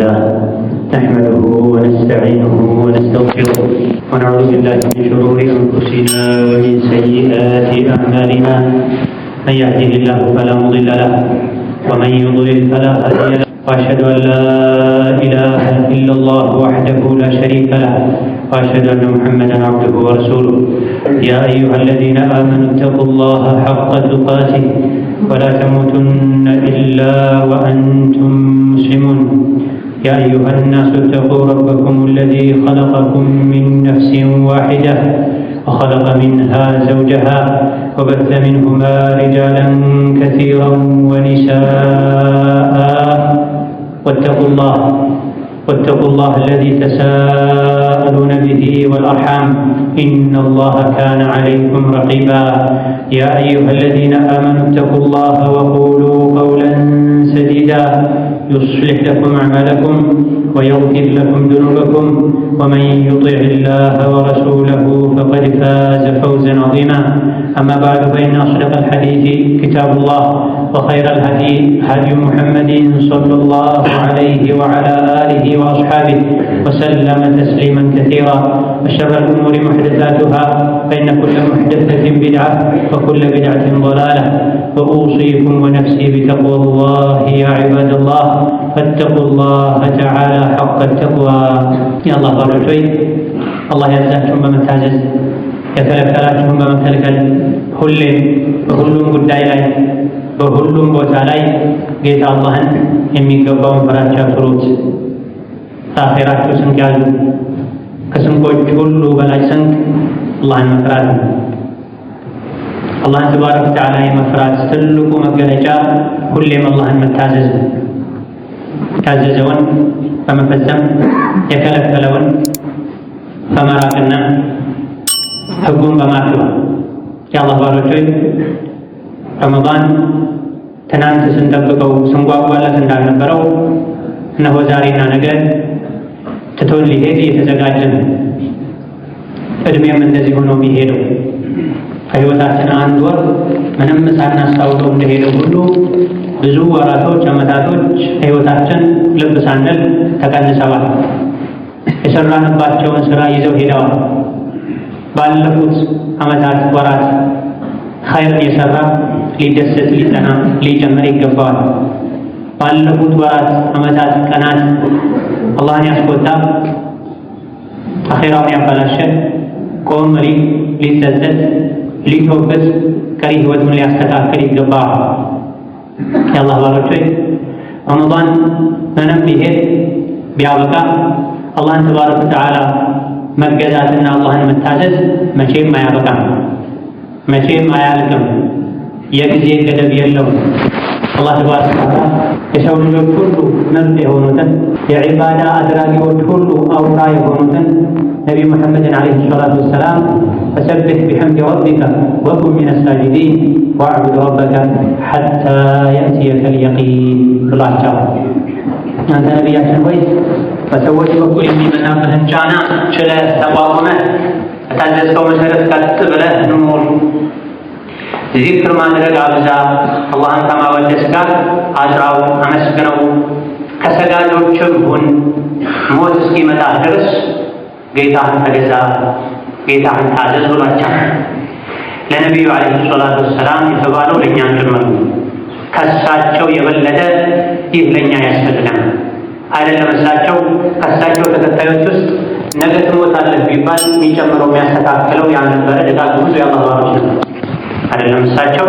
لله نحمده ونستعينه ونستغفره ونعوذ بالله من شرور أنفسنا ومن سيئات أعمالنا من يهده الله فلا مضل له ومن يضلل فلا هادي له وأشهد أن لا إله إلا الله وحده لا شريك له وأشهد أن محمدا عبده ورسوله يا أيها الذين آمنوا اتقوا الله حق تقاته ولا تموتن إلا وأنتم مسلمون يا أيها الناس اتقوا ربكم الذي خلقكم من نفس واحدة وخلق منها زوجها وبث منهما رجالا كثيرا ونساء واتقوا الله الذي تساءلون به والأرحام إن الله كان عليكم رقيبا يا أيها الذين آمنوا اتقوا الله وقولوا قولا سديدا يصلح لكم أعمالكم ويغفر لكم ذنوبكم ومن يطع الله ورسوله فقد فاز فوزا عظيما أما بعد فإن أصدق الحديث كتاب الله وخير الهدي هدي محمد صلى الله عليه وعلى آله وأصحابه وسلم تسليما كثيرا وشر الأمور محدثاتها فإن كل محدثة بدعة وكل بدعة ضلالة وأوصيكم ونفسي بتقوى الله يا عباد الله فاتقوا الله تعالى حق التقوى يا الله ورجوي الله يعزكم بمتعزز የተከለከላችሁን በመከልከል ሁሌም በሁሉም ጉዳይ ላይ በሁሉም ቦታ ላይ ጌታ አላህን የሚገባውን ፍራቻ ፍሩት። አኺራችሁ ስንቅ ያዙ። ከስንቆች ሁሉ በላይ ስንቅ አላህን መፍራት ነው። አላህን ተባረከ ወተዓላ የመፍራት ትልቁ መገለጫ ሁሌም አላህን መታዘዝ ነው። የታዘዘውን በመፈጸም የከለከለውን በመራቅና ህጉን በማክበር የአላህ ባሮች ሆይ ረመዳን ትናንት ስንጠብቀው ስንጓጓለት እንዳልነበረው እነሆ ዛሬና ነገ ትቶን ሊሄድ እየተዘጋጀን እድሜም እንደዚህ ሆኖ የሚሄደው ከህይወታችን አንድ ወር ምንም ሳናስታውቀው እንደሄደው ሁሉ ብዙ ወራቶች፣ ዓመታቶች ከህይወታችን ልብ ሳንል ተቀንሰዋል። የሰራንባቸውን ስራ ይዘው ሄደዋል። ባለፉት ዓመታት ወራት ኸይርን የሰራ ሊደሰት ሊጸና ሊጨምር ይገባዋል። ባለፉት ወራት ዓመታት ቀናት አላህን ያስቆጣ አኺራውን ያበላሸ ቆም ሊጸጸት ሊተውበት ቀሪ ህይወቱን ሊያስተካክል ይገባዋል። የአላህ ባሮች ሆይ ረመዳን ምንም ቢሄድ ቢያበቃ አላህን ተባረከ ወተዓላ መገዛትና አላህን መታዘዝ መቼም አያበቃም፣ መቼም አያልቅም። የጊዜ ገደብ የለውም። አላህ ተባረከ ወተዓላ የሰው ልጆች ሁሉ ምርጥ የሆኑትን የዒባዳ አድራጊዎች ሁሉ አውራ የሆኑትን ነቢ ሙሐመድን ዓለይሂ ሰላቱ ወሰላም ፈሰብሕ ቢሐምዲ ረቢከ ወኩን ሚነ ሳጂዲን ወዕቡድ ረበከ ሐታ የእትየከል የቂን ብሏቸው። አንተ ነቢያችን ሆይ በሰዎች በኩል የሚመጣብህን ጫና ችለህ ተቋቁመህ በታዘዝከው መሰረት ቀጥ ብለህ ኑር። ዚክር ማድረግ አብዛ። አላህን ከማወደስ ጋር አጥራው፣ አመስግነው። ከሰጋጆችም ሁን። ሞት እስኪመጣ ድረስ ጌታህን ተገዛ፣ ጌታህን ታዘዝ ብሏቸው። ለነቢዩ ዓለይሂ ሰላቱ ወሰላም የተባለው ለእኛም ጭምር ነው። ከእሳቸው የበለጠ ይህ ለእኛ ያስፈልገናል። አይደለም እሳቸው ከእሳቸው ተከታዮች ውስጥ ነገ ትሞታለህ ቢባል የሚጨምረው የሚያስተካክለው ያልነበረ ደጋግ ብዙ የአላህ ባሮች ነበር። አይደለም እሳቸው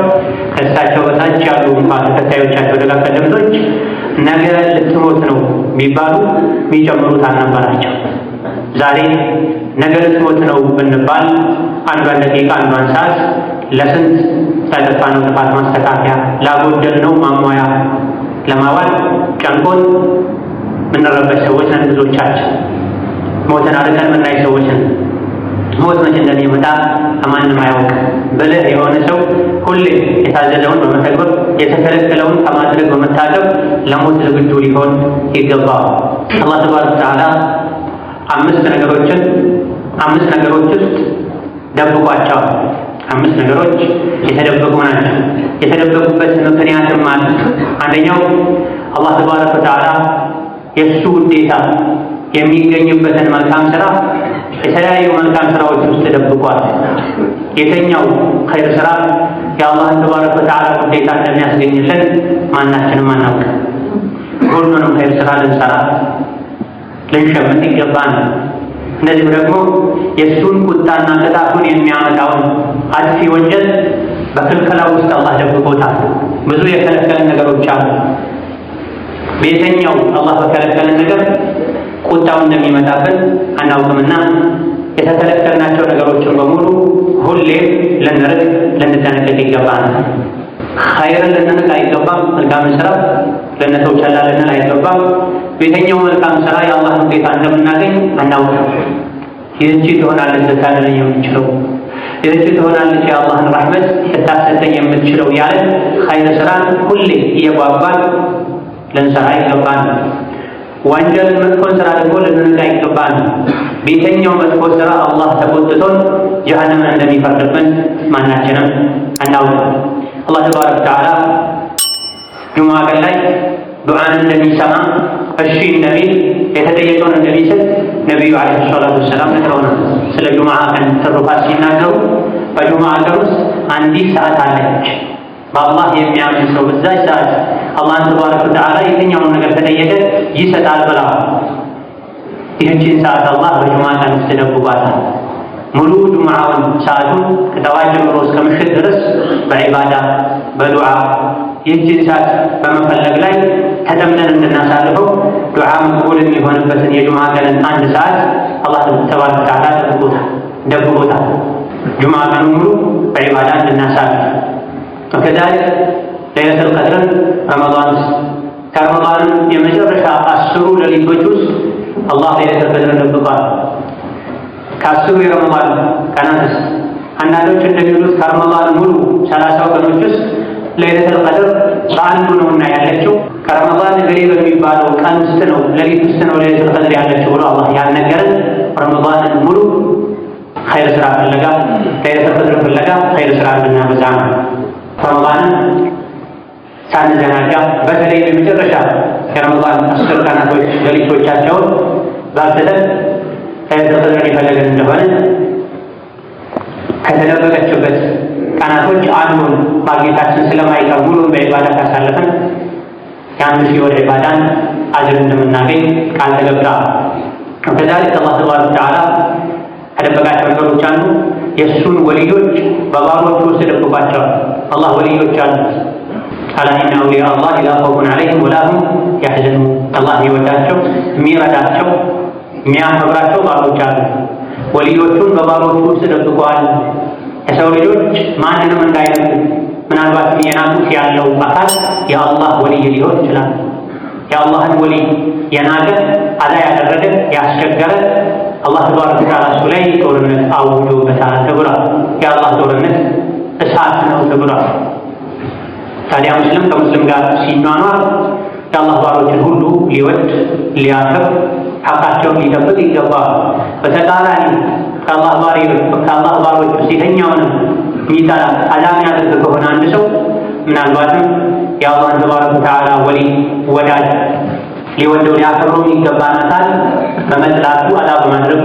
ከእሳቸው በታች ያሉ እንኳን ተከታዮቻቸው ደጋግ ቀደምቶች ነገ ልትሞት ነው ቢባሉ የሚጨምሩት አልነበራቸው። ዛሬ ነገ ልትሞት ነው ብንባል አንዷን ደቂቃ አንዷን ሰዓት ለስንት ያጠፋነው ጥፋት ማስተካከያ ላጎደልነው ማሟያ ለማዋል ጨንቆን ምንረበሽ ሰዎች ነን ብዙዎቻችን። ሞትን አርቀን ምናይ ሰዎች ነን። ሞት መቼ እንደሚመጣ ከማንም አያውቅ። ብልህ የሆነ ሰው ሁሌ የታዘዘውን በመተግበር የተከለከለውን ከማድረግ በመታቀብ ለሞት ዝግጁ ሊሆን ይገባዋል። አላህ ተባረከ ወተዓላ አምስት ነገሮች ውስጥ ደብቋቸዋል። አምስት ነገሮች የተደበቁ ናቸው። የተደበቁበት ምክንያትም አለ። አንደኛው አላህ ተባረከ ወተዓላ የእሱ ውዴታ የሚገኝበትን መልካም ስራ የተለያዩ መልካም ስራዎች ውስጥ ተደብቋል። የተኛው ኸይር ስራ የአላህን ተባረከ ወተዓላ ውዴታ እንደሚያስገኝልን ማናችንም አናውቅም። ሁሉንም ኸይር ስራ ልንሰራ ልንሸምት ይገባናል። እንደዚሁ ደግሞ የእሱን ቁጣና ቅጣቱን የሚያመጣውን አጥፊ ወንጀል በክልከላው ውስጥ አላህ ደብቆታል። ብዙ የከለከለን ነገሮች አሉ። በየትኛው አላህ በከለከለን ነገር ቁጣው እንደሚመጣብን አናውቅምና የተከለከልናቸው ነገሮችን በሙሉ ሁሌም ልንርቅ ልንጠነቀቅ ይገባናል። ኸይርን ልንንቅ አይገባም። መልካም ስራ ልንተው ቸላ ልንል አይገባም። በየትኛው መልካም ስራ የአላህን ውዴታ እንደምናገኝ አናውቅም። ይህቺ ትሆናለች ልታድነኝ የምትችለው፣ ይህቺ ትሆናለች የአላህን ረሕመት ልታሰጠኝ የምትችለው ያለን ኸይር ስራን ሁሌ እየጓጓን ልንሰራ ይገባን። ወንጀል መጥፎን ስራ ደግሞ ልንንቅ አይገባን። በየትኛው መጥፎ ስራ አላህ ተቆጥቶን ጀሀነምን እንደሚፈርድብን ማናችንም አናውቅም። አላህ ተባረከ ወተዓላ ጁሙዓ ቀን ላይ ዱዓን እንደሚሰማ እሺ እንደሚል የተጠየቀውን እንደሚሰጥ ነቢዩ ዓለይሂ ሰላቱ ወሰላም ነግረውናል። ስለ ጁሙዓ ቀን ትሩፋት ሲናገሩ በጁሙዓ ቀን ውስጥ አንዲት ሰዓት አለች። በአላህ የሚያምን ሰው በዛች ሰዓት አላህን ተባረከ ወተዓላ የትኛውን ነገር ከጠየቀ ይሰጣል ብላ ይህችን ሰዓት አላህ በጁሙዓ ቀን ውስጥ ደብቋታል። ሙሉ ጁሙዓውን ሰዓቱን ከጠዋት ጀምሮ እስከ ምሽት ድረስ በዒባዳ በዱዓ ይህችን ሰዓት በመፈለግ ላይ ተጠምደን እንድናሳልፈው ዱዓ መቅቡል የሚሆንበትን የጁሙዓ ቀንን አንድ ሰዓት አላህ ተባረከ ወተዓላ ደብቆታል። ጁሙዓ ቀኑን ሙሉ በዒባዳ እንድናሳልፍ ከዛሊክ ለይለቱል ቀድርን ረመዳን ውስጥ ከረመዳን የመጨረሻ 10 ሌሊቶች ውስጥ አላህ ለይለቱል ቀድርን ደብቋል። ከ10 የረመዳን ቀናት ውስጥ አንዳንዶች እንደሚሉት ከረመዳን ሙሉ 30 ቀኖች ውስጥ ለይለቱል ቀድር በአንዱ ነውና ያለችው ከረመዳን ገሌ በሚባለው ቀን ውስጥ ነው ሌሊት ውስጥ ነው ለይለቱል ቀድር ያለችው ብሎ አላህ ያልነገረን ረመዳንን ሙሉ ኸይር ስራ ፍለጋ ለይለቱል ቀድር ፍለጋ ኸይር ስራ እንድናበዛ ነው። ረመዳንን ሳንዘናጋ በተለይ በመጨረሻ የረመዳን 10 ቀናቶች ሌሊቶቻቸውን ባብተን ለይለቱል ቀድርን የፈለገን እንደሆነ ከተደበቀችበት ቀናቶች አንዱን ማግኘታችን ስለማይቀር ሙሉን በዒባዳ ካሳለፈን የ1,000 ወር ዒባዳን አጅር እንደምናገኝ ቃል ተገብታ። ከዛሊክ አላህ ተባረከ ወተዓላ ከደበቃቸው ነገሮች አንዱ የእሱን ወልዮች በባሮቹ ውስጥ ደብቋቸዋል። አላህ ወልዮች አሉት። አላ ኢነ አውሊያ አላህ ላ ኸውፉን ዐለይሂም ወላ ሁም ያሕዘኑን። አላህ የሚወዳቸው የሚረዳቸው የሚያከብራቸው ባሮች አሉ። ወልዮቹን በባሮቹ ውስጥ ደብቋል። የሰው ልጆች ማንንም እንዳይነኩ ምናልባት የናቁት ያለው አካል የአላህ ወልይ ሊሆን ይችላል። የአላህን ወልይ የናቀ አዛ ያደረገ ያስቸገረ አላህ ተባረከ ወተዓላ እሱ ላይ ጦርነት አውጆበታል ተብሏል። የአላህ ጦርነት እሳት ነው ተብሏል። ታዲያ ሙስሊም ከሙስሊም ጋር ሲኗኗር የአላህ ባሮችን ሁሉ ሊወድ ሊያከብር ሐቃቸውን ሊጠብቅ ይገባል። በተቃራኒ ከአላህ ባሮች ውስጥ የተኛውንም የሚጠላ አዳም ያደርግ ከሆነ አንድ ሰው ምናልባትም የአላህን ተባረከ ወተዓላ ወልይ ወዳጅ ሊወደው ሊያከብረው የሚገባን አካል በመጥላቱ አዳ በማድረጉ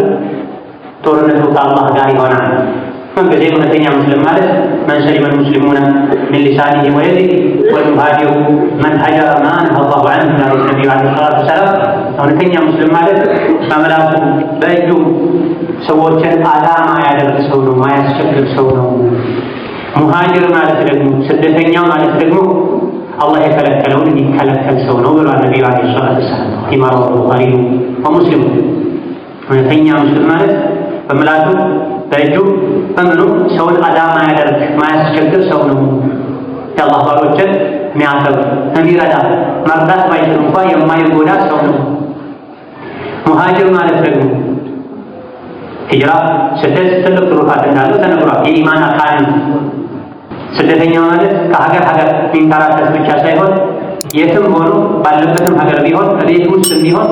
ጦርነቱ ከአላህ ጋር ይሆናል። ጊዜ እውነተኛ ሙስሊም ማለት መን ሰሊመ ልሙስሊሙነ ሚን ሊሳኒሂ ወየዲሂ ወዩሃዲሩ መን ሀጀረ ማ ነሀ አላሁ ዐንሁ ያሉት ነቢዩ ዓለይሂ ሰላቱ ወሰላም። እውነተኛ ሙስሊም ማለት በምላሱ በእጁ ሰዎችን አዳማ ያደርግ ሰው ነው፣ ማያስቸግር ሰው ነው። ሙሃጅር ማለት ደግሞ ስደተኛ ማለት ደግሞ አላህ የከለከለውን የሚከለከል ሰው ነው ብሏል ነቢዩ ዓለይሂ ሰላቱ ወሰላም። ኢማሙ ቡኻሪ ወሙስሊም። እውነተኛ ሙስሊም ማለት በምላሱ በእጁ በምኑ ሰውን አዳማ ያደርግ ማያስቸግር ሰው ነው። የአላህ ባሮችን የሚያከብር የሚረዳ መርዳት ባይችል እንኳ የማይጎዳ ሰው ነው። ሙሃጅር ማለት ደግሞ ሂጅራ ስደት ትልቅ ትሩፋት እንዳለው ተነግሯል። የኢማን አካል ነው። ስደተኛ ማለት ከሀገር ሀገር የሚንከራተት ብቻ ሳይሆን የትም ሆኖ ባለበትም ሀገር ቢሆን ቤት ውስጥ ቢሆን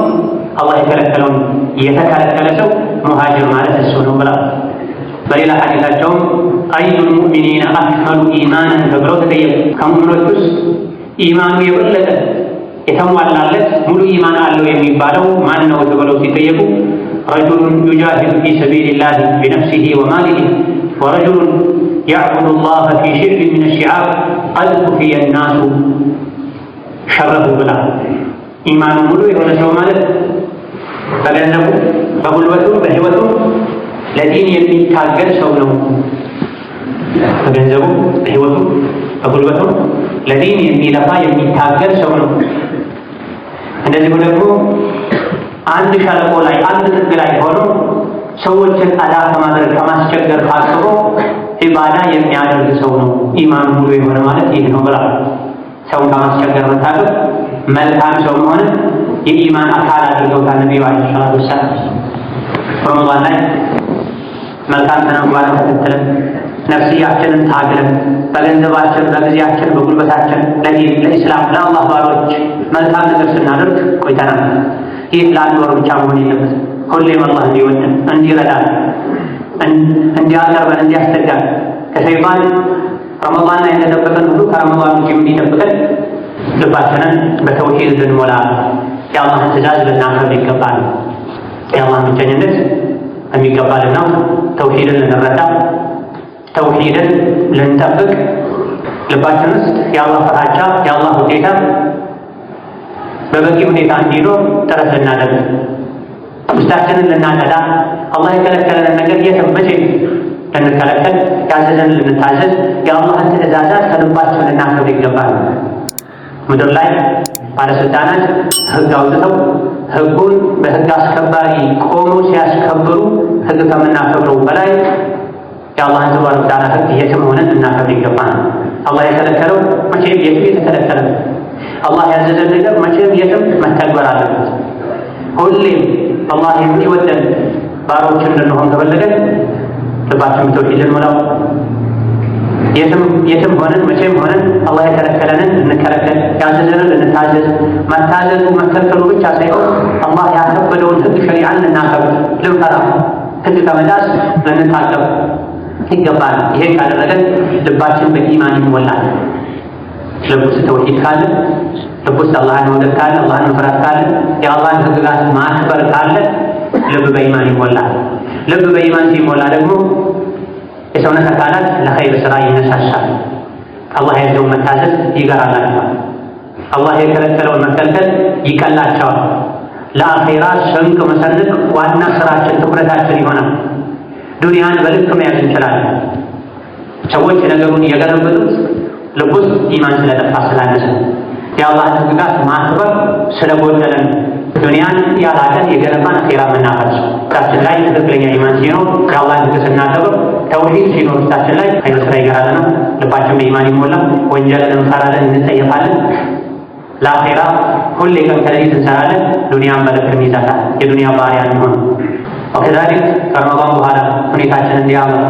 አላህ የከለከለውን የተከለከለ ሰው ሙሃጅር ማለት እሱ ነው ብላ በሌላ ሐዲሳቸውም አዩል ሙእሚኒነ አክመሉ ኢማናን ተብለው ተጠየቁ። ከሙእሚኖች ውስጥ ኢማኑ የበለጠ የተሟላለት ሙሉ ኢማን አለው የሚባለው ማን ነው ተብለው ሲጠየቁ ረጁሉን ዩጃሂዱ ፊ ሰቢልላህ ቢነፍሲሂ ወማሊሂ ወረጁሉን ያዕቡዱ ላህ ፊ ሽዕብን ሚነ ሽዓብ ቀድ ኩፊየ ናሱ ሸረሁ ብላ። ኢማኑ ሙሉ የሆነ ሰው ማለት በገንዘቡ፣ በጉልበቱ፣ በህይወቱ ለዲን የሚታገል ሰው ነው። በገንዘቡ፣ በህይወቱ፣ በጉልበቱ ለዲን የሚለፋ የሚታገል ሰው ነው። እንደዚሁ ደግሞ አንድ ሸለቆ ላይ አንድ ጥግ ላይ ሆኖ ሰዎችን አዳ ከማድረግ ከማስቸገር ታስቦ ኢባዳ የሚያደርግ ሰው ነው። ኢማኑ ሙሉ የሆነ ማለት ይህ ነው ብላ። ሰውን ከማስቸገር መታገል መልካም ሰው መሆን የኢማን አካል አድርገውታል ነቢዩ ዓለይሂ ሰላቱ ወሰላም። ረመዳን ላይ መልካም ስነ ምግባርን ተከትለን ነፍስያችንን ታግለን በገንዘባችን፣ በጊዜያችን፣ በጉልበታችን ለዲን፣ ለኢስላም፣ ለአላህ ባሮች መልካም ነገር ስናደርግ ቆይተናል። ይህ ለአንድ ወር ብቻ መሆን የለበትም። ሁሌም አላህ እንዲወደን፣ እንዲረዳን፣ እንዲያቀርበን፣ እንዲያስጠጋን ከሸይጣን ረመዳን ላይ እንደጠበቀን ሁሉ ከረመዳን ውጭ እንዲጠብቀን ልባችንን በተውሂድ ልንሞላ የአላህን ትእዛዝ ልናከብር ይገባል። የአላህን ብቸኝነት የሚገባ ልናውቅ፣ ተውሂድን ልንረዳ፣ ተውሂድን ልንጠብቅ፣ ልባችን ውስጥ የአላህ ፍራቻ የአላህ ውዴታ በበቂ ሁኔታ እንዲኖር ጥረት ልናደርግ፣ ውስጣችንን ልናጸዳ፣ አላህ የከለከለንን ነገር የትም መቼም ልንከለከል፣ ያዘዘን ልንታዘዝ፣ የአላህን ትእዛዛት ከልባችን ልናከብር ይገባል። ምድር ላይ ባለስልጣናት ህግ አውጥተው ህጉን በህግ አስከባሪ ቆሞ ሲያስከብሩ ህግ ከምናከብረው በላይ የአላህን ተባረከ ወተዓላ ህግ የትም ሆነን ልናከብር ይገባል። አላህ የከለከለው መቼም የትም የተከለከለ፣ አላህ ያዘዘን ነገር መቼም የትም መተግበር አለበት። ሁሌም አላህ የሚወደን ባሮች እንድንሆን ከፈለገን ልባችን በተውሂድ ልንሞላው፣ የትም ሆነን መቼም ሆነን አላህ የከለከለንን ልንከለከል፣ ያዘዘንን ልንታዘዝ፣ መታዘዙ መከልከሉ ብቻ ሳይሆን አላህ ያከበደውን ህግ ሸሪዓን ልናከብር፣ ልንፈራ፣ ህግ ከመጣስ ልንታቀብ ይገባል። ይሄን ካደረገን ልባችን በኢማን ይሞላል። ልብ ውስጥ ተውሂድ ካለ፣ ልብ ውስጥ አላህን መውደድ ካለ፣ አላህን መፍራት ካለ፣ የአላህን ህግጋት ማክበር ካለ ልብ በኢማን ይሞላል። ልብ በኢማን ሲሞላ ደግሞ የሰውነት አካላት ለኸይር ስራ ይነሳሳል። አላህ ያዘውን መታዘዝ ይገራላቸዋል። አላህ የከለከለውን መከልከል ይቀላቸዋል። ለአኼራ ስንቅ መሰንቅ ዋና ስራችን ትኩረታችን ይሆናል። ዱንያን በልክ መያዝ እንችላለን። ሰዎች ነገሩን የገለበጡት ልብ ውስጥ ኢማን ስለጠፋ ስላነሰ፣ የአላህን ህግጋት ማክበር ስለጎደለን፣ ዱንያን ያላቀን የገነባን አኼራ መናፈስ ውስጣችን ላይ ትክክለኛ ኢማን ሲኖር የአላህን ህግ ስናከብር፣ ተውሂድ ሲኖር ውስጣችን ላይ ኸይር ስራ ይገራልና ልባችን በኢማን ይሞላ። ወንጀልን እንፈራለን፣ እንጸየፋለን። ለአኼራ ሁሌ ቀን ከሌሊት እንሰራለን። ዱንያን በልክ እንይዛታል። የዱንያ ባሪያ እንሆን። ወከዛሊክ ከረመዳን በኋላ ሁኔታችን እንዲያምር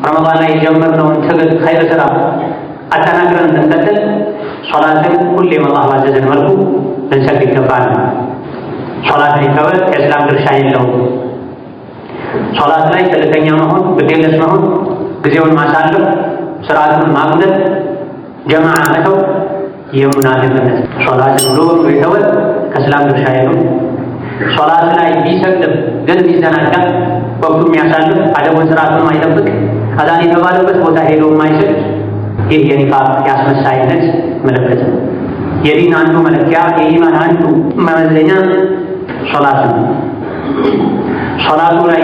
ረመዳን ላይ የጀመርነውን ትግል ኸይር ስራ አጠናክረን እንድንቀጥል ሶላትን ሁሌም አላህ ባዘዘን መልኩ ልንሰግድ ይገባል። ሶላትን ይተወ የእስላም ድርሻ የለውም። ሶላት ላይ ቸልተኛ መሆን፣ ግዴለሽ መሆን፣ ጊዜውን ማሳለፍ፣ ስርዓቱን ማጉደል፣ ጀማዓ መተው የሙናፊቅነት። ሶላትን ሙሉ በሙሉ የተወ ከእስላም ድርሻ የለውም። ሶላት ላይ ቢሰግድም ግን ቢዘናጋ፣ ወቅቱ የሚያሳልፍ አደቡን ስርዓቱን ማይጠብቅ፣ አዛን የተባለበት ቦታ ሄዶ ማይሰግድ፣ ይህ የኒፋቅ የአስመሳይነት ምልክት ነው። የዲን አንዱ መለኪያ የኢማን አንዱ መመዘኛ ሶላት ነው። ሶላቱ ላይ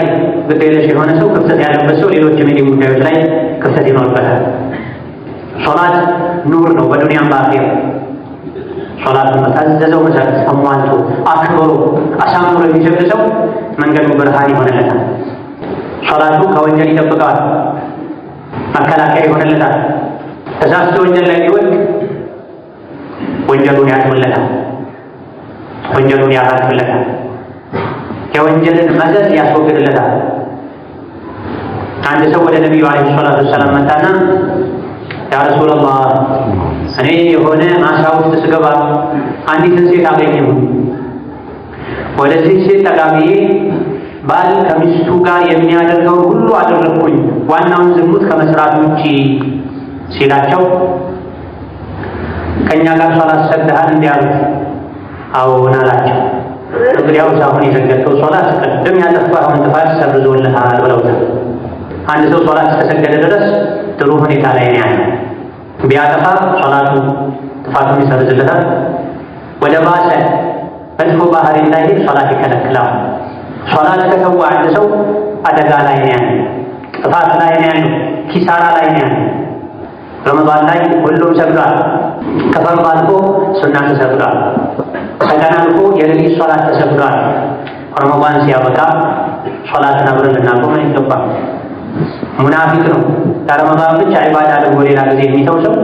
ግዴለሽ የሆነ ሰው፣ ክፍተት ያለበት ሰው ሌሎችም የዲን ጉዳዮች ላይ ክፍተት ይኖርበታል። ሶላት ኑር ነው በዱንያም በአኺራ። ሶላቱን በታዘዘው መሰረት አሟልቶ አክብሮ አሳምሮ የሚሰግድ ሰው መንገዱ ብርሃን ይሆንለታል። ሶላቱ ከወንጀል ይጠብቀዋል፣ መከላከያ ይሆንለታል። ተሳስቶ ወንጀል ላይ ቢወድቅ ወንጀሉን ያጥብለታል፣ ወንጀሉን ያራግፍለታል፣ የወንጀልን መዘዝ ያስወግድለታል። አንድ ሰው ወደ ነቢዩ ዓለይሂ ሰላቱ ወሰላም መጣና ያ ረሱላላህ፣ እኔ የሆነ ማሳ ውስጥ ስገባ አንዲትን ሴት አገኘሁ። ወደዚህ ሴት ተጋብዬ ባል ከሚስቱ ጋር የሚያደርገው ሁሉ አደረግኩኝ ዋናውን ዝሙት ከመስራት ውጪ ሲላቸው ከእኛ ጋር ሶላት ሰግደሃል እንዲህ አሉት። አዎን አላቸው። እንግዲያውስ አሁን የሰገድከው ሶላት ቅድም ያጠፋኸውን ጥፋት ሰርዞልሃል ብለውታል። አንድ ሰው ሶላት እስከሰገደ ድረስ ጥሩ ሁኔታ ላይ ነው ያለው። ቢያጠፋ ሶላቱ ጥፋቱን ይሰርዝለታል። ወደ ባሰ መጥፎ ባህሪ እንዳይሄድ ሶላት ይከለክላል። ሶላት ከተወ አንድ ሰው አደጋ ላይ ነው ያለው፣ ጥፋት ላይ ነው ያለው፣ ኪሳራ ላይ ነው ያለው። ረመዳን ላይ ሁሉም ሰግዷል። ከፈርድ አልፎ ሱና ተሰግዷል። ከቀን አልፎ የሌሊት ሶላት ተሰግዷል። ረመዳን ሲያበቃ ሶላትን አብረን ልናቆም አይገባም። ሙናፊቅ ነው። ለረመዳን ብቻ ዒባዳ አድርጎ ሌላ ጊዜ የሚተው ሰው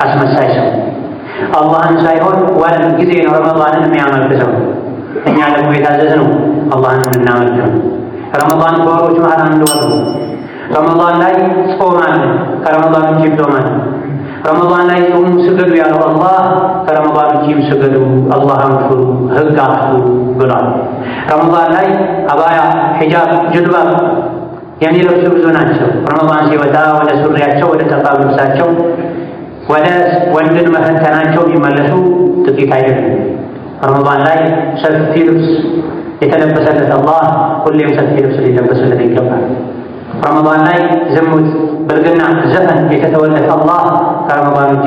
አስመሳይ ሰው፣ አላህን ሳይሆን ወል ጊዜ ነው ረመዳንን የሚያመልክ ሰው። እኛ ደግሞ የታዘዝነው አላህን የምናመልክ ነው። ረመዳን ከወሮች መሃል አንዱ ወር ነው። ረመዳን ላይ ጾም አለ፣ ከረመዳን ውጪ ጾም አለ። ረመዳን ላይ ጾሙ ስገዱ ያለው አላህ ከረመዳን ውጪም ስገዱ፣ አላህን ፍሩ፣ ህግ አክብሩ ብሏል። ረመዳን ላይ አባያ፣ ሒጃብ፣ ጅልባብ የሚለብሱ ብዙ ናቸው። ረመዳን ሲወጣ ወደ ሱሪያቸው፣ ወደ ጠባብ ልብሳቸው፣ ወደ ወንድን መፈተናቸው የሚመለሱ ጥቂት አይደለም። ረመዳን ላይ ሰፊ ልብስ የተለበሰለት አላህ ሁሌም ሰፊ ልብስ ሊለበስለት ይገባል። ረመዳን ላይ ዝሙት፣ ብልግና፣ ዘፈን የተተወለት አላህ ከረመዳን ውጪ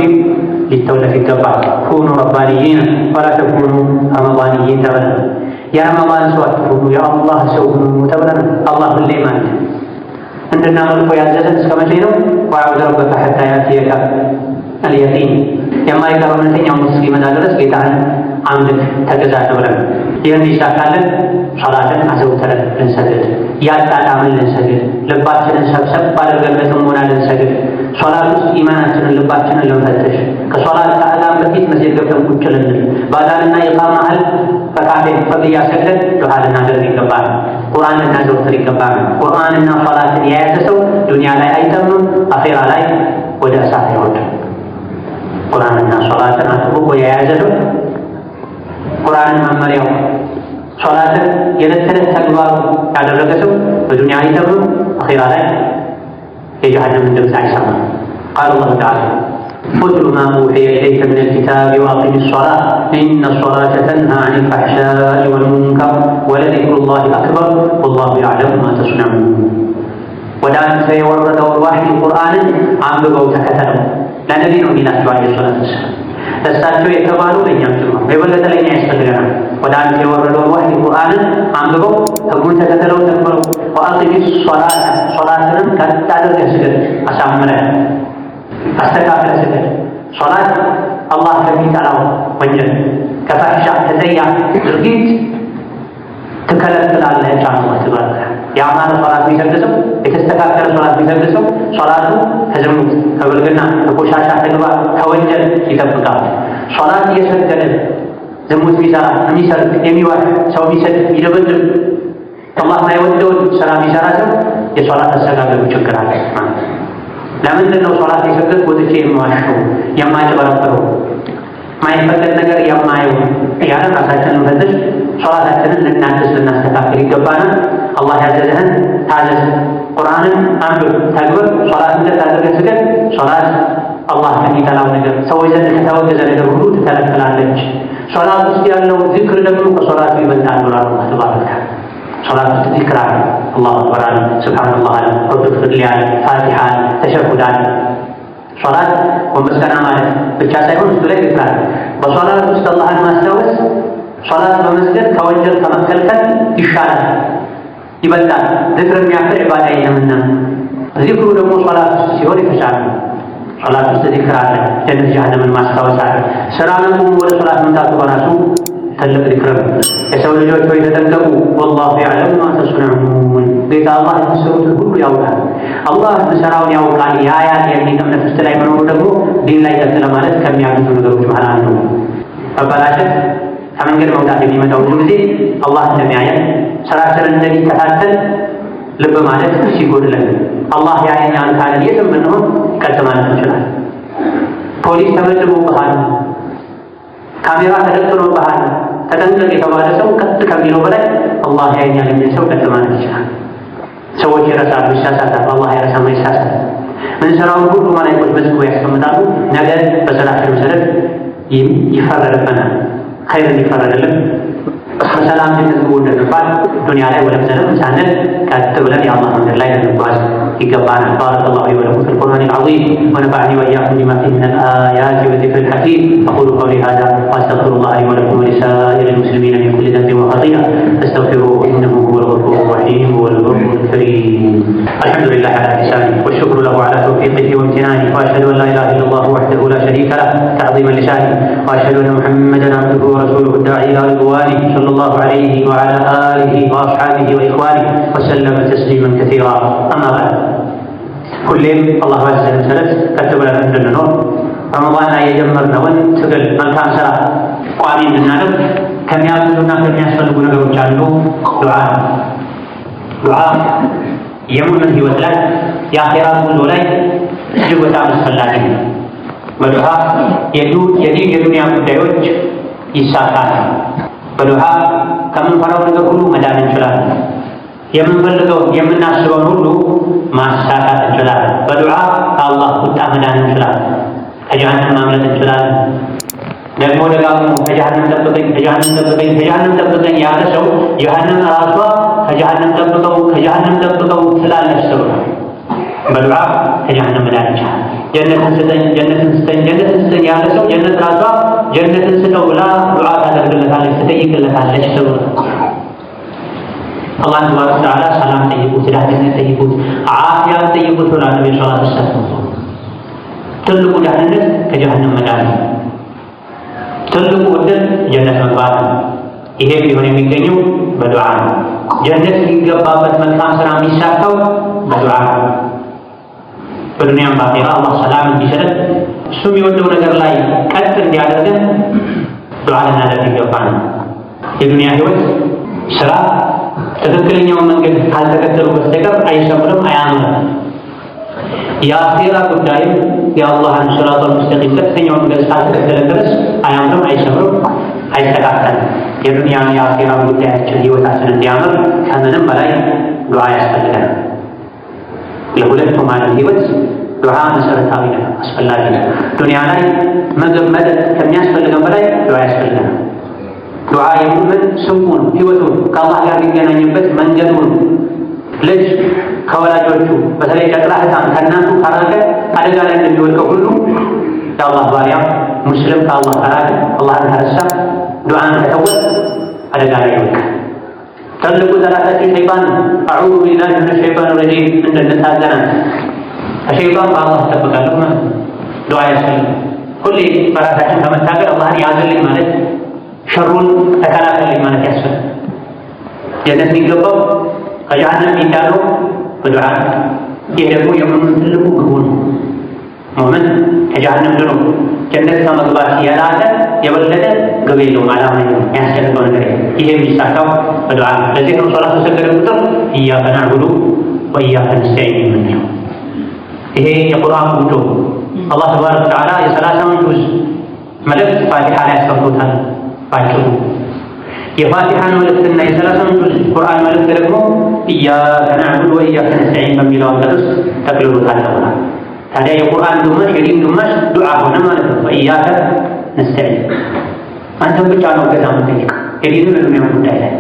ሊተውለት ይገባል። ኩኑ ረባንይን ወላ ተኩኑ ረመዳንይን ተብለናል። የረመዳን ሰው አትሁኑ የአላህ ሰው ሁኑ ተብለናል። አላህ ሁሌም አለ። እንድናመልኮ ያዘዘን እስከ መቼ ነው? ወዐቡድ ረበከ ሐታ ያእቲየከ አልየቂን፣ የማይቀር እውነተኛው ሞት እስኪመጣ ድረስ ጌታህን አምልክ ተገዛ ተብለን። ይህን ይሳካልን ሶላትን አዘውትረን ልንሰግድ፣ ያጣጣምን ልንሰግድ፣ ልባችንን ሰብሰብ አድርገን በጥሞና ልንሰግድ፣ ሶላት ውስጥ ኢማናችንን ልባችንን ልንፈትሽ፣ ከሶላት ከአዛን በፊት መስጊድ ገብተን ቁጭ ልንል፣ በአዛንና ኢቃማ መሃል በካፌን ፈቅያ ሰግደን ዱዓ ልናደርግ ይገባል። ቁርአን ልናዘውትር ይገባል። ቁርአንና ሶላትን የያዘ ሰው ዱንያ ላይ አይጠምም፣ አኼራ ላይ ወደ እሳት አይወርድም። ቁርአንና ሶላትን አጥብቆ የያዘ ሰው ቁርአንን መመሪያው ሶላትን የዕለት ተዕለት ተግባሩ ያደረገ ሰው በዱንያ አይጠምም፣ አኼራ ላይ የጀሃነምን ድምፅ አይሰማም። ቃለ አላሁ ተዓላ ኡትሉ ማ ኡሕየ ኢለይከ ሚነል ኪታቢ ወአቂሚ ሶላተ ኢነ ሶላተ ተንሃ ዐኒል ፈሕሻኢ ወልሙንከር ወለዚክሩላሂ አክበር ወላሁ የዕለሙ ማ ተስነዑን። ወደ አንተ የወረደውን ዋሕይ ቁርአንን አንብበው ተከተለው። ለነቢይ ነው የሚላቸው አለይሂ ሰላቱ ወሰላም። እሳቸው የተባሉ ለእኛም ጭምር የበለጠ ለእኛ ያስፈልገናል። ወደ አንተ የወረደውን ዋሕይ ቁርአንን አንብበው ህጉን ተከተለው ተግብረው። ወአቂሚ ሶላተ ሶላትንም ቀጥ አድርገህ ስገድ፣ አሳምረህ አስተካክለህ ስገድ። ሶላት አላህ ከሚጠላው ወንጀል ከፋሕሻ ከጸያፍ ድርጊት ትከለክላለች። አላህ ተባረከ የአማረ ሶላት የሚሰግድ ሰው፣ የተስተካከለ ሶላት የሚሰግድ ሰው ሶላቱ ከዝሙት፣ ከብልግና፣ ከቆሻሻ ተግባር፣ ከወንጀል ይጠብቃል። ሶላት እየሰገደ ዝሙት የሚሰራ የሚሰርቅ፣ የሚዋሽ፣ ሰው የሚሰድብ፣ የሚደበድብ አላህ ማይወደውን ስራ የሚሰራ ሰው የሶላት አሰጋገዱ ችግር አለ። ለምንድን ነው ሶላት የሰገድ ወጥቼ የማዋሸው የማጭበረብረው ማይፈቀድ ነገር የማየው እያለን ራሳችንን ፈትሽ ሶላታችንን ልናድስ ልናስተካክል ይገባናል። አላህ ያዘዘህን ታዘዝ፣ ቁርአንን አንብብ፣ ተግብር፣ ሶላትን ቀጥ አድርገህ ስገድ። ሶላት አላህ ከሚጠላው ነገር ሰዎች ዘንድ ከተወገዘ ነገር ሁሉ ትከለክላለች። ሶላት ውስጥ ያለው ዚክር ደግሞ ከሶላቱ ይበልጣል ብሏል አላህ ተባረከ። ሶላት ውስጥ ዚክር አለ፣ አላሁ አክበር አለ፣ ሱብሓነላህ አለ፣ ረቢ ፍቅርሊ አለ፣ ፋቲሓ አለ፣ ተሸሁድ አለ። ሶላት ወመስገና ማለት ብቻ ሳይሆን እሱ ላይ ዚክር አለ። በሶላት ውስጥ አላህን ማስታወስ ሶላት በመስገድ ከወንጀል ከመከልከል ይሻላል፣ ይበልጣል። ዚክር የሚያክል ዒባዳ የለምና ዚክሩ ደግሞ ሶላት ውስጥ ሲሆን የተሻለ ነው። ሶላት ውስጥ ዚክር አለ፣ ጀነት ጀሃነምን ማስታወስ አለ። ስራ ነው ወደ ሶላት መምጣቱ በራሱ ትልቅ ዚክር ነው። የሰው ልጆች ሆይ ተጠንቀቁ፣ ወላሁ የዕለሙ ማ ተስነዑን። ጌታ አላህ የምትሰሩትን ሁሉ ያውቃል። አላህ የምትሰራውን ያውቃል ያያል የሚል እምነት ውስጥ ላይ መኖሩ ደግሞ ዲን ላይ ቀጥ ለማለት ከሚያግዙ ነገሮች መሃል አንዱ ነው። መበላሸት ከመንገድ መውጣት የሚመጣው ብዙ ጊዜ አላህ እንደሚያየን ስራችንን እንደሚከታተል ልብ ማለት ሲጎድለን፣ አላህ ያየኛል ካለን የትም ብንሆን ቀጥ ማለት እንችላለን። ፖሊስ ተመድቦብሃል፣ ካሜራ ተደቅኖብሃል፣ ተጠንቀቅ የተባለ ሰው ቀጥ ከሚለው በላይ አላህ ያየኛል የሚል ሰው ቀጥ ማለት ይችላል። ሰዎች ይረሳሉ፣ ይሳሳታሉ። አላህ አይረሳም፣ አይሳሳትም። ምንሰራውን ሁሉ መላእክቶች በዝግቦ ያስቀምጣሉ። ነገ በስራችን መሰረት ይፈረድብናል። ኸይር እንዲፈረድልን በሰላም እንድንገቡ እንድንባል ዱንያ ላይ ወለም ዘለም ሳንል ቀጥ ብለን የአላህ መንገድ ላይ እንድንጓዝ ይገባናል። ባረከላሁ ሊ ወለኩም ፊል ቁርአኒል ዐዚም ወነፈዐኒ ወኢያኩም ቢማ ፊሂ ሚነል አያቲ ወዚክሪል ሐኪም አቁሉ ቀውሊ ሃዛ ወአስተግፊሩላህ ሊ ወለኩም ወሊሳኢሪል ሙስሊሚነ ሚን ኩሊ ዘንቢን ወኸጢአ ፈስተግፊሩሁ ኢንነሁ ሁወል ገፉሩር ረሒም ወል በሩል ከሪም። አልሐምዱሊላህ ዐላ ኢሕሳኒሂ ወሽክሩ ለሁ ዐላ ተውፊቂሂ ወምቲናኒሂ ወአሽሀዱ አን ላ ኢላሀ ኢለላሁ ወሕደሁ ላ ሸሪከ ለሁ ተዕዚመን ሊሻኒሂ ወአሽሀዱ አነ ሙሐመደን ዐብዱሁ ወረሱሉሁ አዳዒ ኢላ ሪድዋኒሂ ሰለላሁ ዐለይሂ ወዐላ አሊሂ ወአስሐቢሂ ወኢኽዋኒሂ ወሰለመ ተስሊመን ከሲራ። አማ በዕድ ሁሌም አላህ ባዘዘን መሰረት ቀጥ ብለን እንድንኖር ረመዳን ላይ የጀመርነውን ትግል መልካም ስራ ቋሚ እንድናደርግ ከሚያግዙና ከሚያስፈልጉ ነገሮች አንዱ ዱዓ ነው። ዱዓ የሙእምን ህይወት ላይ የአኺራ ጉዞ ላይ እጅግ በጣም አስፈላጊ ነው። በዱዓ የዲን የዱንያ ጉዳዮች ይሳካል። በዱዓ ከምንፈራው ነገር ሁሉ መዳን እንችላለን። የምንፈልገውን የምናስበውን ሁሉ ማሳካት እንችላለን። በዱዓ ከአላህ ቁጣ መዳን እንችላለን። ከጀሃነም ማምለጥ እንችላለን። ደግሞ ደጋግሞ ከጀሃነም ጠብቀኝ፣ ከጀሃነም ጠብቀኝ፣ ከጀሃነም ጠብቀኝ ያለ ሰው ጀሃነም ራሷ ከጀሃነም ጠብቀው ትላለች ተብሎ በዱዓ ከጀሃነም መዳን ይቻላል። ጀነትን ስጠኝ፣ ጀነትን ስጠኝ፣ ጀነትን ስጠኝ ያለ ሰው ጀነት ራሷ ጀነትን ስጠው ብላ ዱዓ ታደርግለታለች፣ ትጠይቅለታለች ተብሎ አላህ ተባረከ ወተዓላ ሰላም ጠይቁት፣ ደህንነት ጠይቁት፣ ዓፊያን ጠይቁት ብሏል ነብዩ ሰለላሁ ዐለይሂ ወሰለም። ትልቁ ደህንነት ከጀሃነም መዳን ነው። ትልቁ ዕድል ጀነት መግባት ነው። ይሄ ቢሆን የሚገኘው በዱዓ ነው። ጀነት የሚገባበት መልካም ስራ የሚሳካው በዱዓ ነው። በዱንያም በአኺራ አላህ ሰላም እንዲሰጠን እሱ የሚወደው ነገር ላይ ቀጥ እንዲያደርገን ዱዓ ልናደርግ ይገባል። የዱንያ ህይወት ስራ ትክክለኛውን መንገድ ካልተከተሉ በስተቀር አይሰምርም፣ አያምርም። የአኺራ ጉዳይም የአላህን ሲራጠል ሙስተቂም ቀጥተኛውን መንገድ ካልተከተለ ድረስ አያምርም፣ አይሰምርም፣ አይስተካከልም። የዱንያን የአኺራ ጉዳያችን ህይወታችን እንዲያምር ከምንም በላይ ዱዓ ያስፈልገናል። ለሁለቱም ዓለም ህይወት ዱዓ መሰረታዊ ነው፣ አስፈላጊ ነው። ዱንያ ላይ ምግብ መጠጥ ከሚያስፈልገን በላይ ዱዓ ያስፈልገናል። ዱዓ የሙእምን ስንቁ ነው፣ ህይወቱ ከአላህ ጋር የሚገናኝበት መንገዱ ነው። ልጅ ከወላጆቹ በተለይ ጨቅላ ህፃን ከእናቱ ካራቀ አደጋ ላይ እንደሚወድቀው ሁሉ የአላህ ባሪያ ሙስሊም ከአላህ ካራቀ አላህን ከረሳ ዱዓን ከተወ አደጋ ላይ ይወድቃል። ትልቁ ጠላታችን ሸይጣን ነው። አዑዙ ቢላሂ ሚነ ሸይጣን ረጂም እንድንታዘናል ከሸይጣን በአላህ ተጠብቃለሁ ማለት ነው። ዱዓ ያስፈልጋል። ሁሌ በራሳችን ከመታገል አላህን ያዝልኝ ማለት ሸሩን ተከላከልኝ ማለት ያስፈልጋል። ጀነት የሚገባው ከጀሃነም የሚዳነው በዱዓ ነው። ይህ ደግሞ የሙእሚን ትልቁ ግቡ ነው። ሙእሚን ከጀሃነም ድኖ ጀነት ከመግባት የላቀ የበለጠ ግብ የለውም፣ ዓላማ የለውም፣ የሚያስጨንቀው ነገር የለም። ይሄ የሚሳካው በዱዓ ነው። ለዚህ ነው ሶላት በሰገደ ቁጥር ኢያከ ነዕቡዱ ወኢያከ ነስተዒን የምንለው። ይሄ የቁርአን ቁንጮ አላህ ተባረከ ወተዓላ የ30ውን ጁዝ መልእክት ፋቲሓ ላይ ያስቀምጦታል ባጭሩ። የፋቲሓን መልእክትና የ30ውን ጁዝ ቁርአን መልእክት ደግሞ ኢያከ ነዕቡዱ ወኢያከ ነስተዒን በሚለው አንቀጽ ውስጥ ተክልሎታል ተብሏል። ታዲያ የቁርአን ግማሽ የዲን ግማሽ ዱዓ ሆነ ማለት ነው። ወኢያከ ነስተዒን አንተም ብቻ ነው እገዛ የምትጠይቀው የዲንም የዱንያም ጉዳይ ላይ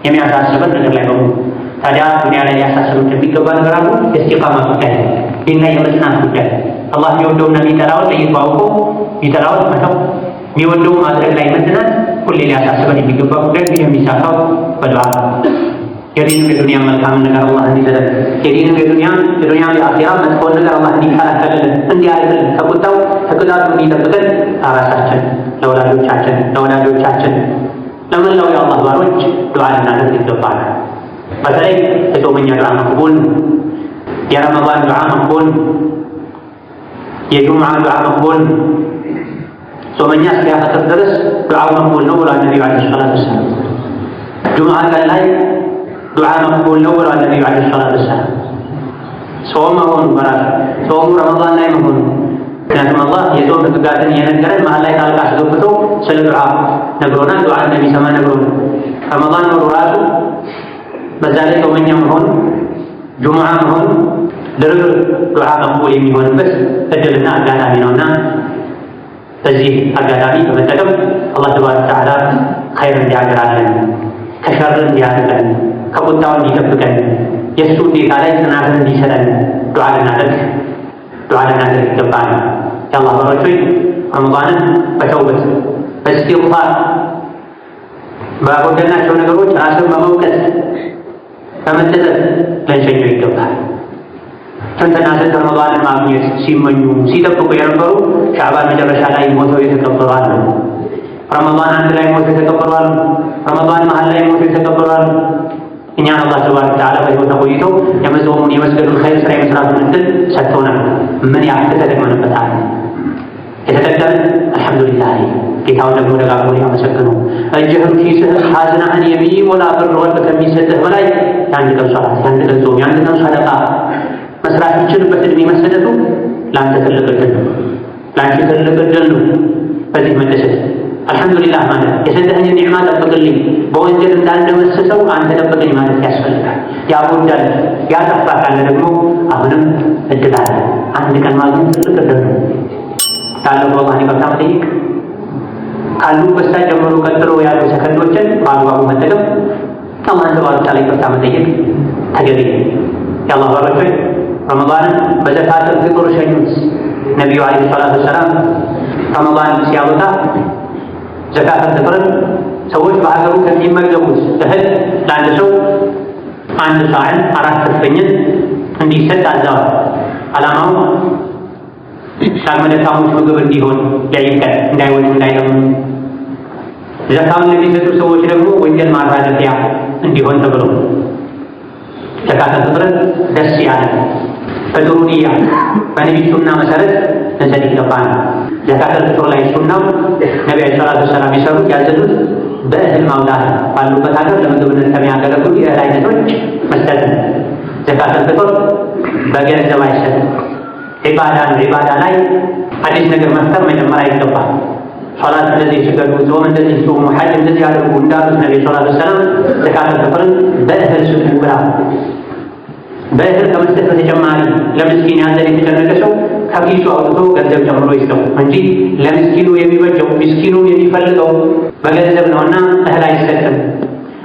የሚያሳስበን ነገር ላይ በሙሉ። ታዲያ ዱንያ ላይ ሊያሳስበን እንደሚገባ ነገር አሉ። የእስቲቃማ ጉዳይ ዲን ላይ የመጽናት ጉዳይ አላህ የሚወደውና የሚጠላውን ለይቶ አውቆ የሚጠላውን መተው የሚወደው ማድረግ ላይ መጽናት ሁሌ ሊያሳስበን የሚገባ ጉዳይ። ይህ የሚሳካው በዱዓ የዲንም የዱንያ መልካም ነገር አላህ እንዲሰጠን የዲንም የዱንያ የአኺራ መጥፎን ነገር አላህ እንዲከላከልልን እንዲያደርግልን ከቁጣው ከቅጣቱ እንዲጠብቀን ራሳችን ለወላጆቻችን ለመላው የአላህ ባሮች ዱዓ ልናደርግ ይገባል። በተለይ የጾመኛ ዱዓ መቅቡል፣ የረመዳን ዱዓ መቅቡል፣ የጁምዓ ዱዓ መቅቡል። ጾመኛ እስኪያፈጥር ድረስ ዱዓው መቅቡል ነው ብሏል ነቢዩ ዓለይሂ ሰላቱ ወሰላም። ጁምዓ ቀን ላይ ዱዓ መቅቡል ነው ብሏል ነቢዩ ዓለይሂ ሰላቱ ወሰላም። ጾም መሆኑ በራሱ ጾሙ ረመዳን ላይ መሆኑ ምክንያቱም አላህ የጾም ህግጋትን እየነገረን መሀል ላይ ጣልቃ አስገብቶ ስለ ዱዓ ነግሮናል። ዱዓ እንደሚሰማ ነግሮናል። ረመዳን ኖሩ ራሱ በዛ ላይ ጾመኛ መሆኑ ጁምዓ መሆኑ ድርብ ዱዓ መቅቡል የሚሆንበት እድልና አጋጣሚ ነውና በዚህ አጋጣሚ በመጠቀም አላህ ተባረከ ወተዓላ ኸይር እንዲያገራለን፣ ከሸር እንዲያርቀን፣ ከቁጣው እንዲጠብቀን፣ የእሱ ውዴታ ላይ ጽናትን እንዲሰጠን ዱዓ ልናደርግ ይገባል። የአላህ ባሮች ሆይ ረመዳንን በተውበት በእስቲግፋር ባጎደልናቸው ነገሮች ራስን በመውቀስ በመጠጠት ልንሸኘው ይገባል። ስንትና ስንት ረመዳንን ማግኘት ሲመኙ ሲጠብቁ የነበሩ ሻዕባን መጨረሻ ላይ ሞተው የተቀበሩ አሉ። ረመዳን አንድ ላይ ሞተው የተቀበሩ አሉ። ረመዳን መሀል ላይ ሞተው የተቀበሩ አሉ። እኛን አላህ ተባረከ ወተዓላ በሕይወት ቆይተው የመጾሙን የመስገዱን ኸይር ስራ የመስራቱን እድል ሰጥቶናል። ምን ያክል ተጠቅመንበታል? የተጠቀምን አልሐምዱሊላህ። ጌታውን ደግሞ ደጋግሞ ያመሰግኑ። እጅህም ኪስህ ሐዝናህን የሚሞላ ብር ወርቅ ከሚሰጥህ በላይ የአንድ ቀን ሶላት፣ የአንድ ቀን ጾም፣ የአንድ ቀን ሰደቃ መስራት የሚችልበት ዕድሜ መሰጠቱ ለአንተ ትልቅ ዕድል ነው፣ ለአንቺ ትልቅ ዕድል ነው። በዚህ መደሰት አልሐምዱሊላህ ማለት የሰጠኸኝ ኒዕማ ጠብቅልኝ፣ በወንጀል እንዳልደመስሰው አንተ ጠብቅኝ ማለት ያስፈልጋል። ያጎዳል ያጠፋ ካለ ደግሞ አሁንም እድል አለ። አንድ ቀን ማግኘት ትልቅ ዕድል ነው። ካለፈው አላህን ይቅርታ መጠየቅ፣ ካሉበት ሰዓት ጀምሮ ቀጥሎ ያሉ ሰከንዶችን በአግባቡ መጠቀም፣ አላህን ተባረከ ወተዓላ ይቅርታ መጠየቅ ተገቢ ነው። የአላህ ባሮች ሆይ ረመዳንን በዘካተል ፊጥር ሸኙት። ነቢዩ ዓለይሂ ሰላቱ ወሰላም ረመዳን ሲያወጣ ዘካተል ፊጥርን ሰዎች በሀገሩ ከሚመገቡት እህል ለአንድ ሰው አንድ ሳዕን 4 እፍኝን እንዲሰጥ አዘዋል። ዓላማው ለአቅመ ደካሞች ምግብ እንዲሆን ያይቀር እንዳይወዱ እንዳይለምኑ፣ ዘካውን ለሚሰጡ ሰዎች ደግሞ ወንጀል ማራገፊያ እንዲሆን ተብሎ ዘካተል ፊጥርን ደስ ያለ በጥሩ ንያ በነቢዩ ሱና መሰረት ልንሰጥ ይገባል። ዘካተል ፊጥር ላይ ሱናው ነቢ ዓለይሂ ሰላቱ ወሰላም የሰሩት ያዘዙት በእህል ማውጣት ባሉበት ሀገር ለምግብነት ከሚያገለግሉ የእህል አይነቶች መስጠት ነው። ዘካተል ፊጥር በገንዘብ አይሰጥም። ዒባዳ ነው። ዒባዳ ላይ አዲስ ነገር መፍጠር መጀመር አይገባም። ሶላት እንደዚህ ስገዱ፣ ጾም እንደዚህ ጾሙ፣ ሐጅ እንደዚህ አድርጉ እንዳሉት ነቢ ሰለላሁ ዐለይሂ ወሰለም ዘካተል ፊጥርን በእህል ስጡ ብላ በእህል ከመስጠት በተጨማሪ ለምስኪን ያዘን የተጨነቀ ሰው ከኪሱ አውጥቶ ገንዘብ ጨምሮ ይስጠው እንጂ ለምስኪኑ የሚበጀው ምስኪኑ የሚፈልገው በገንዘብ ነውና እህል አይሰጥም።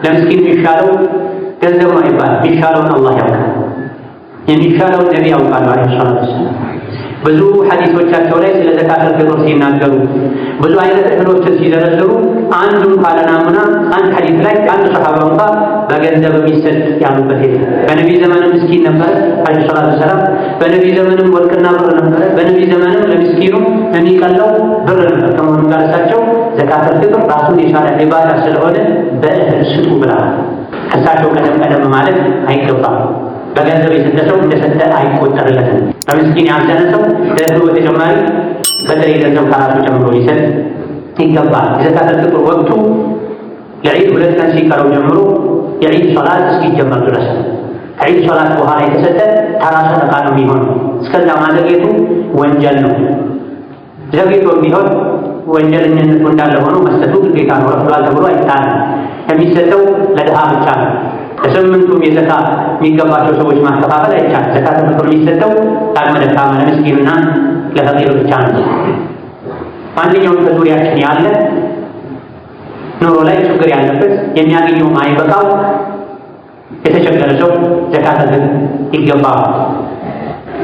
ለምስኪን የሚሻለው ገንዘብ ነው ይባላል። የሚሻለውን አላህ ያውቃል። የሚሻለውን ነቢ ያውቃሉ ዓለይሂ ሰላቱ ወሰላም። ብዙ ሐዲሶቻቸው ላይ ስለ ዘካተል ፊጥር ሲናገሩ ብዙ አይነት እህሎችን ሲዘረዝሩ አንዱን ካለናሙና አንድ ሐዲስ ላይ አንድ ሰሃባ እንኳን በገንዘብ የሚሰጥ ያሉበት የለም። በነቢ ዘመንም ምስኪን ነበረ ዓለይሂ ሰላቱ ወሰላም። በነቢ ዘመንም ወርቅና ብር ነበረ። በነቢ ዘመንም ለምስኪኑ የሚቀለው ብር ነበር። ከመሆኑ ጋር እሳቸው ዘካተል ፊጥር ራሱን የቻለ ዒባዳ ስለሆነ በእህል ስጡ ብለዋል። ከእሳቸው ቀደም ማለት አይገባም። በገንዘብ የሰጠ ሰው እንደሰጠ አይቆጠርለትም። በምስኪን ያዘነ ሰው ከእህሉ በተጨማሪ በጥሬ ገንዘብ ከራሱ ጨምሮ ሊሰጥ ይገባል። የዘካተል ፊጥር ወቅቱ ለዒድ 2 ቀን ሲቀረው ጀምሮ የዒድ ሶላት እስኪጀመር ድረስ ከዒድ ሶላት በኋላ የተሰጠ ተራ ሰደቃ ነው የሚሆነው። እስከዛ ማዘግየቱ ወንጀል ነው። ዘግይቶም ቢሆን ወንጀለኝነቱ እንዳለ ሆኖ መስጠቱ ግዴታ ነው። ረፍዷል ተብሎ አይጣልም። የሚሰጠው ለድሃ ብቻ ነው። ለስምንቱም የዘካ የሚገባቸው ሰዎች ማከፋፈል አይቻልም። ዘካተል ፊጥር የሚሰጠው ለአቅመ ደካማ ለምስኪንና ለፈቂር ብቻ ነው። ማንኛውም በዙሪያችን ያለ ኑሮ ላይ ችግር ያለበት የሚያገኘው ማይበቃው የተቸገረ ሰው ዘካተል ፊጥር ይገባዋል።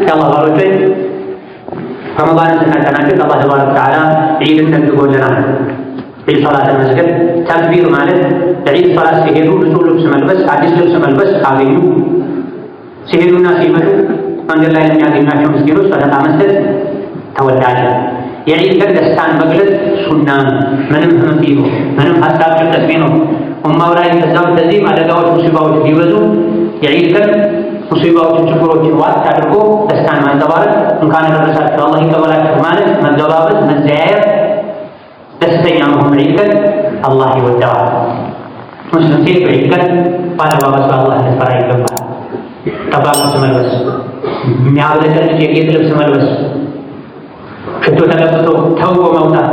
የአላህ ባሮች ረመዳንን ስናጠናቅቅ አላህ ተባረከ ወተዓላ ዒድን ደግጎልናል። ዒድ ሶላትን መስገድ ተክቢር ማለት ለዒድ ሶላት ሲሄዱ ንጹህ ልብስ መልበስ፣ አዲስ ልብስ መልበስ ካገኙ ሲሄዱና ሲመጡ መንገድ ላይ ለሚያገኟቸው ምስኪኖች ሰደቃ መስጠት ተወዳጅ። የዒድ ቀን ደስታን መግለጽ ሱና ምንም ህመም ቢኖር ምንም ሀሳብ ጭንቀት ቢኖር ኡማው ላይ ከዛም ከዚህም አደጋዎች ሙሲባዎች ቢበዙ የዒድ ቀን ሙሲባዎችን ችግሮችን ዋጥ አድርጎ ደስታን ማንጸባረቅ እንኳን ያደረሳችሁ አላህ ይቀበላችሁ ማለት መገባበዝ መዘያየር ደስተኛ መሆን ዒድ ቀን አላህ ይወደዋል። ሙስሊም ሴት ዒድ ቀን ባለባበሷ አላህ ልትፈራ ይገባል። ጠባብ ልብስ መልበስ፣ የሚያብለጨልጭ የጌጥ ልብስ መልበስ፣ ሽቶ ተቀብቶ ተውቦ መውጣት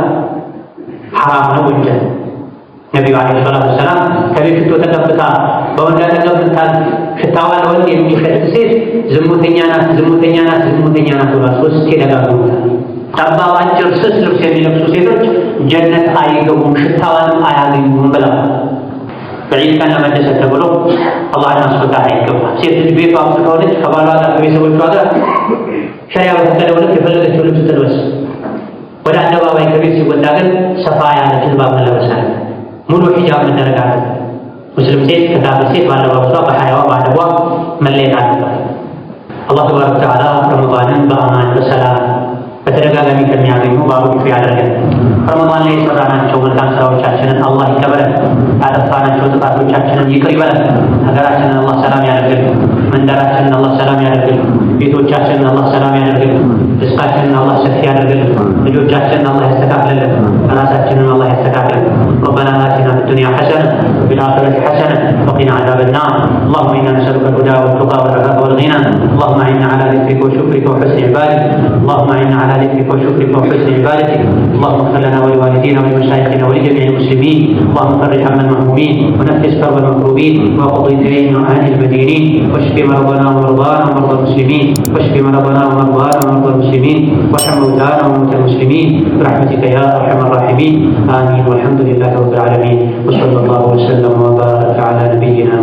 ሐራም ነው፣ ወንጀል። ነቢዩ ዓለይሂ ሰላቱ ወሰላም ከቤት ሽቶ ተቀብታ በወንድ አጠገብ ብታልፍ ሽታዋ ለወንድ የሚሸት ሴት ዝሙተኛ ናት፣ ዝሙተኛ ናት፣ ዝሙተኛ ናት ብሏል። 3 ደጋግሞታል። ጠባብ አጭር ስስ ልብስ የሚለብሱ ሴቶች ጀነት አይገቡም፣ ሽታዋንም አያገኙም ብላ በዒድ ቀን ለመደሰት ተብሎ አላህን ማስፈታት አይገባም። ሴት ልጅ ቤቷ ውስጥ ከሆነች ከባሏ ጋር ከቤተሰቦቿ ጋር ሸሪዓ በፈቀደው ልክ የፈለገችው ልብስ ትልበስ። ወደ አደባባይ ከቤት ሲወጣ ግን ሰፋ ያለ ጅልባብ መለበስ አለ፣ ሙሉ ሒጃብ መደረግ አለ። ሙስሊም ሴት ከካፊር ሴት ባለባበሷ በሐያዋ በአደቧ መለየት አለባት። አላህ ተባረከ ወተዓላ ረመዳንን በአማን በሰላም በተደጋጋሚ ከሚያገኙ ባሮቹ ያደርገን። ረመዳን ላይ የሰራናቸው መልካም ስራዎቻችንን አላህ ይቀበለን፣ ያጠፋናቸው ጥፋቶቻችንን ይቅር ይበለን። ሀገራችንን አላህ ሰላም ያደርግልን፣ መንደራችንን አላህ ሰላም ያደርግልን፣ ቤቶቻችንን አላህ ሰላም ያደርግልን፣ ርዝቃችንን አላህ ሰፊ ያደርግልን፣ ልጆቻችንን አላህ ያስተካክልልን፣ ራሳችንን አላህ ያስተካክልልን። ربنا آتنا في الدنيا حسنة وفي الآخرة حسنة وقنا عذاب النار. اللهم إنا نسألك الهدى والتقى والعفاف والغنى. اللهم إنا على ذكرك وشكرك وحسن عبادتك. اللهم إنا على ذكرك وشكرك وحسن عبادتك. اللهم اغفر لنا ولوالدينا ولمشايخنا ولجميع المسلمين. اللهم فرج هم المهمومين ونفس كرب المكروبين وقضي دين عن المدينين واشف مرضنا ومرضانا ومرضى المسلمين واشف مرضنا ومرضانا ومرضى المسلمين وارحم موتانا وموتى المسلمين برحمتك يا ارحم الراحمين. آمين والحمد لله رب العالمين وصلى الله وسلم وبارك على نبينا